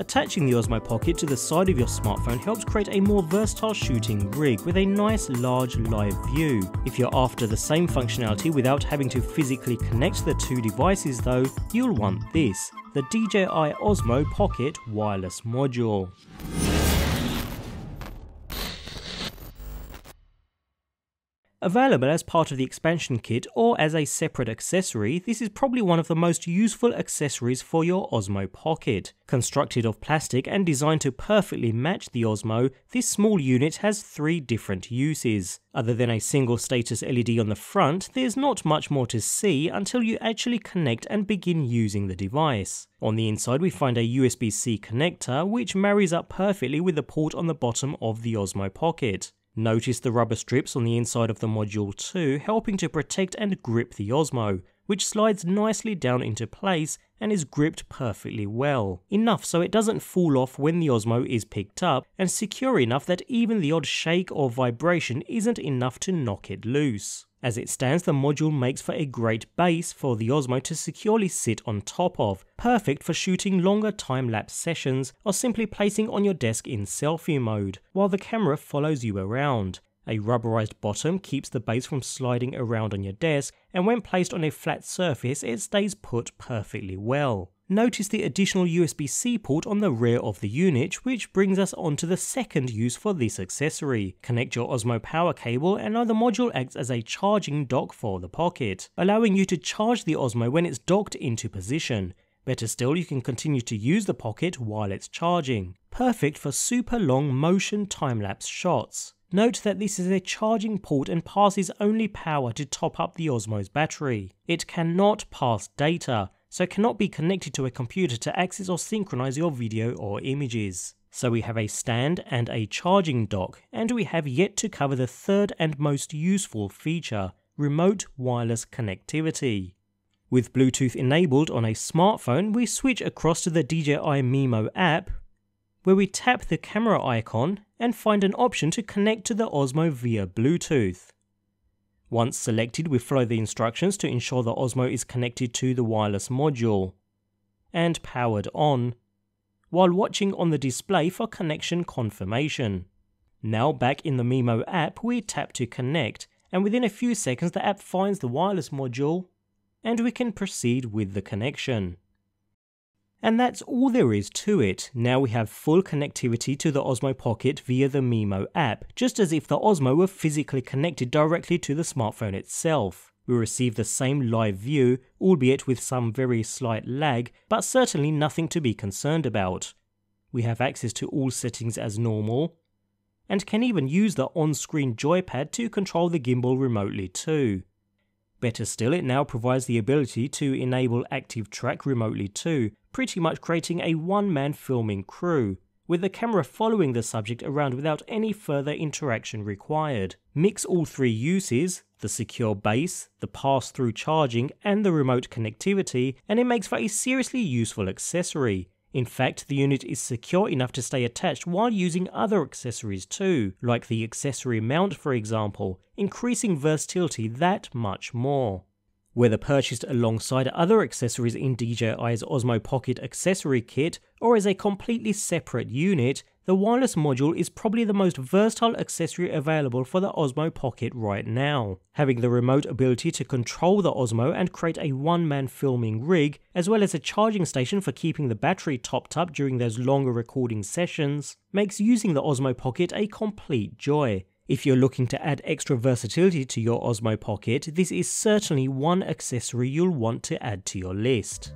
Attaching the Osmo Pocket to the side of your smartphone helps create a more versatile shooting rig with a nice large live view. If you're after the same functionality without having to physically connect the two devices though, you'll want this, the DJI OSMO Pocket wireless module. Available as part of the expansion kit or as a separate accessory, this is probably one of the most useful accessories for your Osmo Pocket. Constructed of plastic and designed to perfectly match the Osmo, this small unit has 3 different uses. Other than a single status LED on the front, there's not much more to see until you actually connect and begin using the device. On the inside we find a USB-C connector which marries up perfectly with the port on the bottom of the Osmo Pocket. Notice the rubber strips on the inside of the module too, helping to protect and grip the Osmo, which slides nicely down into place and is gripped perfectly well. Enough so it doesn't fall off when the Osmo is picked up, and secure enough that even the odd shake or vibration isn't enough to knock it loose. As it stands, the module makes for a great base for the Osmo to securely sit on top of, perfect for shooting longer time-lapse sessions or simply placing on your desk in selfie mode, while the camera follows you around. A rubberized bottom keeps the base from sliding around on your desk, and when placed on a flat surface it stays put perfectly well. Notice the additional USB-C port on the rear of the unit, which brings us on to the second use for this accessory. Connect your Osmo power cable and now the module acts as a charging dock for the Pocket, allowing you to charge the Osmo when it's docked into position. Better still, you can continue to use the Pocket while it's charging. Perfect for super long motion time-lapse shots. Note that this is a charging port and passes only power to top up the Osmo's battery. It cannot pass data, so cannot be connected to a computer to access or synchronize your video or images. So we have a stand and a charging dock, and we have yet to cover the third and most useful feature, remote wireless connectivity. With Bluetooth enabled on a smartphone, we switch across to the DJI Mimo app, where we tap the camera icon and find an option to connect to the Osmo via Bluetooth. Once selected, we follow the instructions to ensure the Osmo is connected to the wireless module and powered on, while watching on the display for connection confirmation. Now back in the Mimo app, we tap to connect, and within a few seconds the app finds the wireless module and we can proceed with the connection. And that's all there is to it. Now we have full connectivity to the Osmo Pocket via the Mimo app, just as if the Osmo were physically connected directly to the smartphone itself. We receive the same live view, albeit with some very slight lag, but certainly nothing to be concerned about. We have access to all settings as normal, and can even use the on-screen joypad to control the gimbal remotely too. Better still, it now provides the ability to enable active track remotely too, pretty much creating a one-man filming crew, with the camera following the subject around without any further interaction required. Mix all 3 uses, the secure base, the pass-through charging and the remote connectivity, and it makes for a seriously useful accessory. In fact, the unit is secure enough to stay attached while using other accessories too, like the accessory mount for example, increasing versatility that much more. Whether purchased alongside other accessories in DJI's Osmo Pocket accessory kit or as a completely separate unit, the wireless module is probably the most versatile accessory available for the Osmo Pocket right now. Having the remote ability to control the Osmo and create a one-man filming rig, as well as a charging station for keeping the battery topped up during those longer recording sessions, makes using the Osmo Pocket a complete joy. If you're looking to add extra versatility to your Osmo Pocket, this is certainly one accessory you'll want to add to your list.